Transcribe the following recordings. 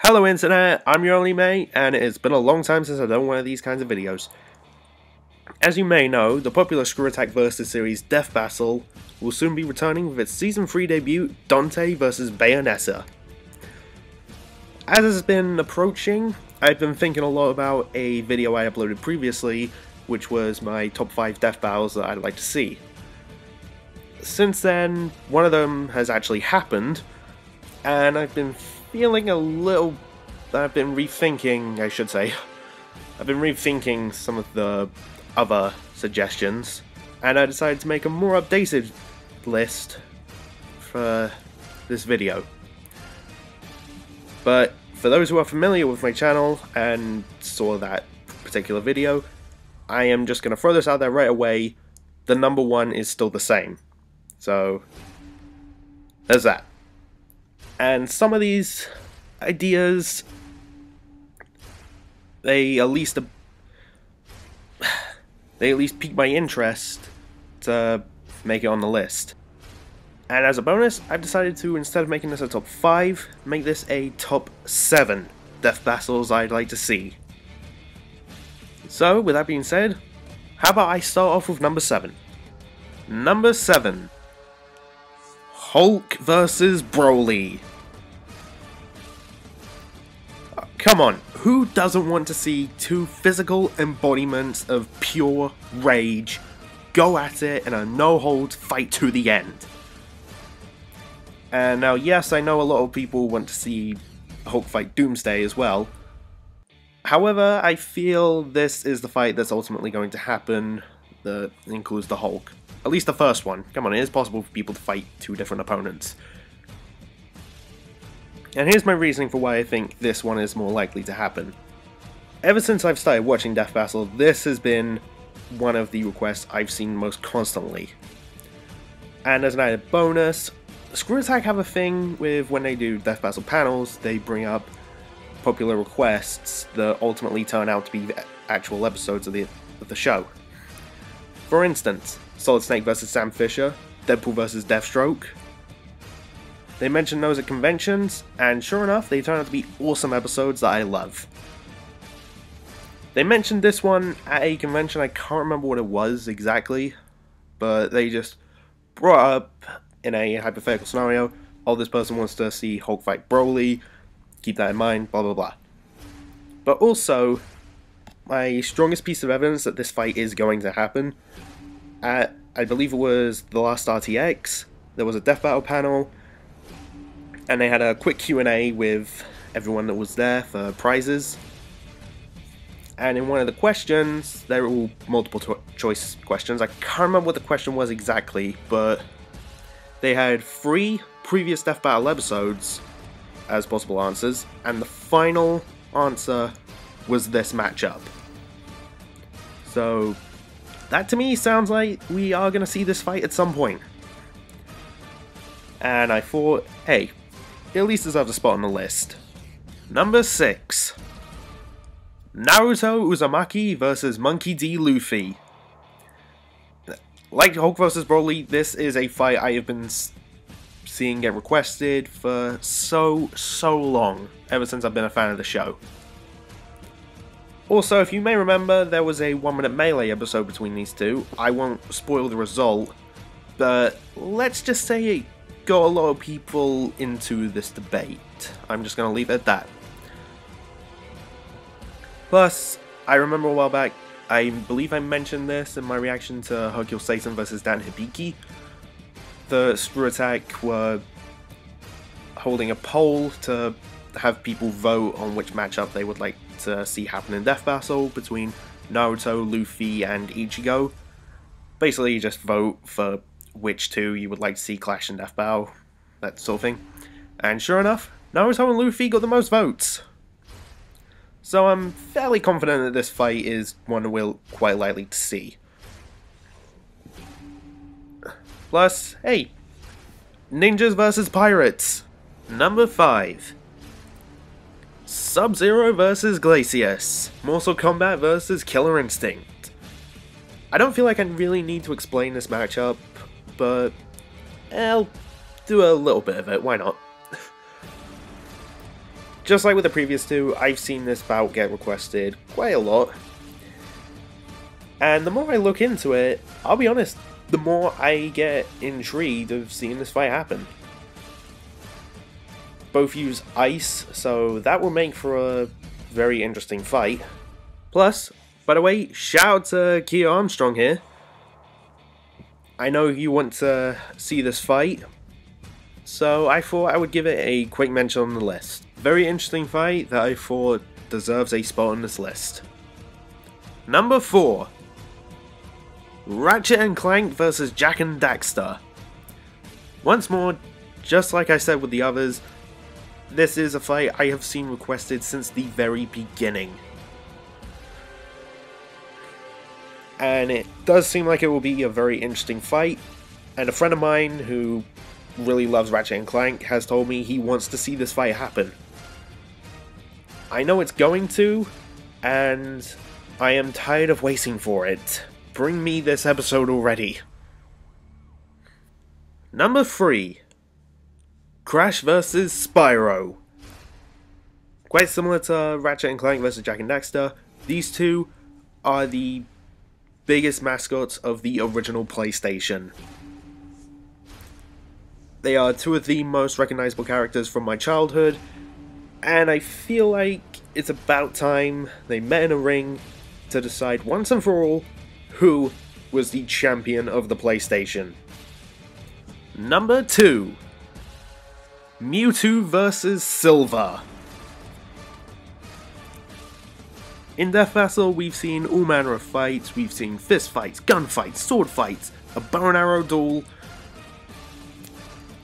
Hello Internet, I'm your only mate, and it's been a long time since I've done one of these kinds of videos. As you may know, the popular Screw Attack vs series Death Battle will soon be returning with its Season 3 debut, Dante vs Bayonetta. As it's been approaching, I've been thinking a lot about a video I uploaded previously, which was my top 5 death battles that I'd like to see. Since then, one of them has actually happened, and I've been feeling a little... I've been rethinking some of the other suggestions, and I decided to make a more updated list for this video. But for those who are familiar with my channel and saw that particular video, I am just going to throw this out there right away. The number 1 is still the same. So, there's that. And some of these ideas, they at least pique my interest to make it on the list. And as a bonus, I've decided to, instead of making this a top 5, make this a top 7 death battles I'd like to see. So, with that being said, how about I start off with number 7. Number 7. Hulk vs. Broly. Come on, who doesn't want to see two physical embodiments of pure rage go at it in a no-holds fight to the end? And now, yes, I know a lot of people want to see Hulk fight Doomsday as well. However, I feel this is the fight that's ultimately going to happen that includes the Hulk. At least the first one. Come on, it is possible for people to fight two different opponents. And here's my reasoning for why I think this one is more likely to happen. Ever since I've started watching Death Battle, this has been one of the requests I've seen most constantly. And as an added bonus, Screw Attack have a thing with when they do Death Battle panels, they bring up popular requests that ultimately turn out to be actual episodes of the show. For instance, Solid Snake vs Sam Fisher, Deadpool vs Deathstroke. They mention those at conventions, and sure enough, they turn out to be awesome episodes that I love. They mentioned this one at a convention, I can't remember what it was exactly, but they just brought up, in a hypothetical scenario, oh, this person wants to see Hulk fight Broly, keep that in mind, blah blah blah. But also, my strongest piece of evidence that this fight is going to happen, at, I believe it was the last RTX, there was a Death Battle panel, and they had a quick Q&A with everyone that was there for prizes. And in one of the questions, they were all multiple choice questions. I can't remember what the question was exactly, but they had 3 previous Death Battle episodes as possible answers, and the final answer was this matchup. So, that to me sounds like we are going to see this fight at some point. And I thought, hey, it at least deserves a spot on the list. Number 6. Naruto Uzumaki vs Monkey D. Luffy. Like Hulk vs Broly, this is a fight I have been seeing get requested for so long, ever since I've been a fan of the show. Also, if you may remember, there was a 1 minute melee episode between these two. I won't spoil the result, but let's just say it got a lot of people into this debate. I'm just going to leave it at that. Plus, I remember a while back, I believe I mentioned this in my reaction to Hercule Satan vs Dan Hibiki. The Screw Attack were holding a poll to have people vote on which matchup they would like to see happen in Death Battle between Naruto, Luffy, and Ichigo. Basically, you just vote for which two you would like to see clash in Death Battle, that sort of thing. And sure enough, Naruto and Luffy got the most votes. So I'm fairly confident that this fight is one we're quite likely to see. Plus, hey, ninjas versus pirates. Number 5. Sub-Zero vs Glacius. Mortal Kombat vs Killer Instinct. I don't feel like I really need to explain this matchup, but I'll do a little bit of it, why not? Just like with the previous two, I've seen this bout get requested quite a lot. And the more I look into it, I'll be honest, the more I get intrigued of seeing this fight happen. Both use ice, so that will make for a very interesting fight. Plus, by the way, shout out to Kia Armstrong here. I know you want to see this fight, so I thought I would give it a quick mention on the list. Very interesting fight that I thought deserves a spot on this list. Number 4. Ratchet and Clank vs Jak and Daxter. Once more, just like I said with the others, this is a fight I have seen requested since the very beginning. And it does seem like it will be a very interesting fight, and a friend of mine who really loves Ratchet and Clank has told me he wants to see this fight happen. I know it's going to, and I am tired of waiting for it. Bring me this episode already. Number 3. Crash vs Spyro. Quite similar to Ratchet and Clank vs Jak and Daxter, these two are the biggest mascots of the original PlayStation. They are two of the most recognizable characters from my childhood, and I feel like it's about time they met in a ring to decide once and for all who was the champion of the PlayStation. Number 2. Mewtwo vs Silver. In Death Battle, we've seen all manner of fights. We've seen fist fights, gun fights, sword fights, a bow and arrow duel,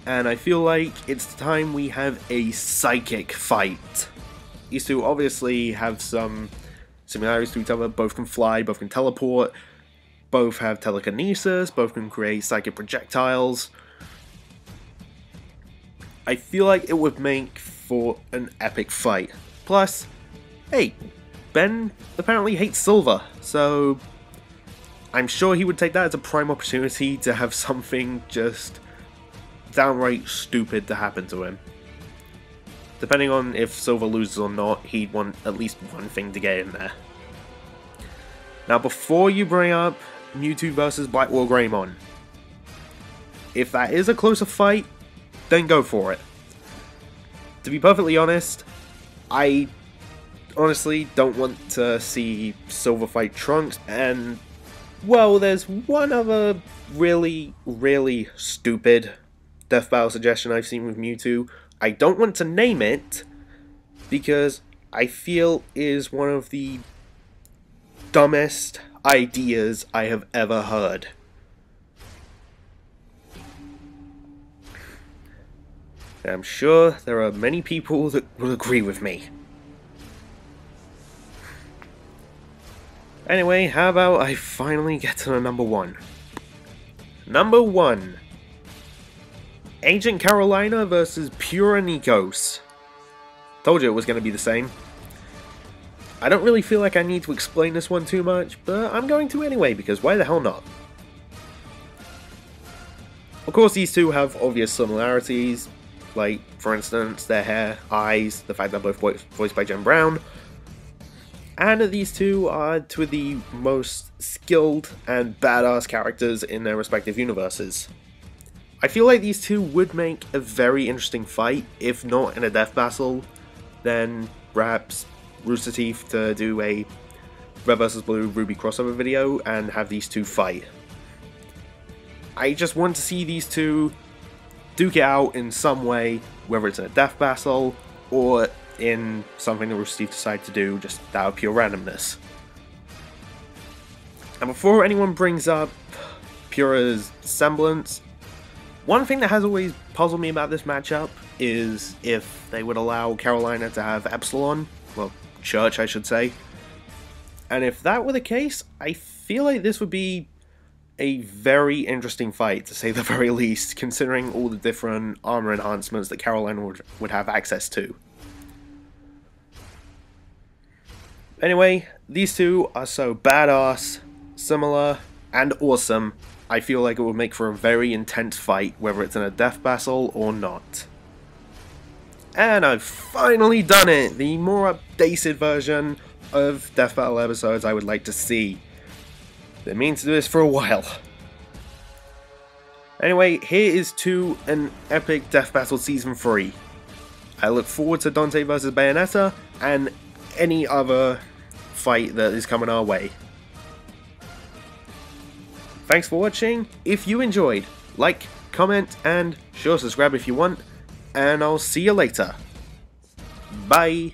and I feel like it's time we have a psychic fight. These two obviously have some similarities to each other. Both can fly, both can teleport, both have telekinesis, both can create psychic projectiles. I feel like it would make for an epic fight. Plus, hey, Ben apparently hates Silver, so I'm sure he would take that as a prime opportunity to have something just downright stupid to happen to him. Depending on if Silver loses or not, he'd want at least one thing to get in there. Now, before you bring up Mewtwo vs Black War Greymon, if that is a closer fight, then go for it. To be perfectly honest, I honestly don't want to see Silver fight Trunks, and well, there's one other really stupid death battle suggestion I've seen with Mewtwo. I don't want to name it because I feel is one of the dumbest ideas I have ever heard. I'm sure there are many people that will agree with me. Anyway, how about I finally get to the number 1. Number 1. Agent Carolina vs Pure Nikos. Told you it was going to be the same. I don't really feel like I need to explain this one too much, but I'm going to anyway, because why the hell not? Of course, these two have obvious similarities, like, for instance, their hair, eyes, the fact they're both voiced by Jen Brown, and these two are two of the most skilled and badass characters in their respective universes. I feel like these two would make a very interesting fight, if not in a death battle, then perhaps Rooster Teeth to do a Red vs Blue Ruby crossover video and have these two fight. I just want to see these two duke it out in some way, whether it's in a death battle or in something that Rooster Teeth decide to do just out of pure randomness. And before anyone brings up Pura's semblance, one thing that has always puzzled me about this matchup is if they would allow Carolina to have Epsilon, well, Church I should say, and if that were the case, I feel like this would be a very interesting fight, to say the very least, considering all the different armor enhancements that Carolina would have access to. Anyway, these two are so badass, similar, and awesome, I feel like it will make for a very intense fight, whether it's in a death battle or not. And I've finally done it! The more updated version of Death Battle episodes I would like to see. Been meaning to do this for a while. Anyway, here is to an epic Death Battle Season 3. I look forward to Dante vs Bayonetta and any other fight that is coming our way. Thanks for watching. If you enjoyed, like, comment, and sure, subscribe if you want, and I'll see you later. Bye!